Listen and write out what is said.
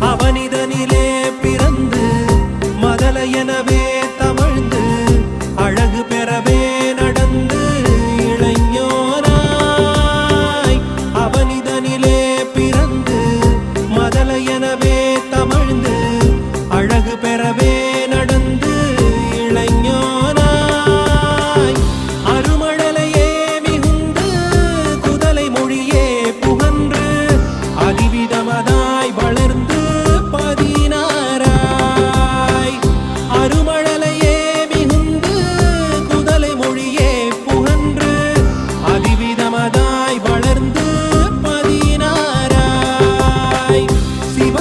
அவனிதனிலே பிறந்து மதலையெனவே தவழ்ந்து அழகு பெறவே நடந்து இளைஞனாய் அவனிதனிலே பிறந்து மதலையெனவே தவழ்ந்து அழகு பெறவே நடந்து இளைஞனாய் அருமழலையே மிகுந்து குதலை மொழியே புகன்று அதிவிதமதாய் வளர்ந்து பதினாராய் அருமழலையே மிகுந்து குதலை மொழியே புகன்று அதிவிதமதாய் வளர்ந்து பதினாராய் சிவ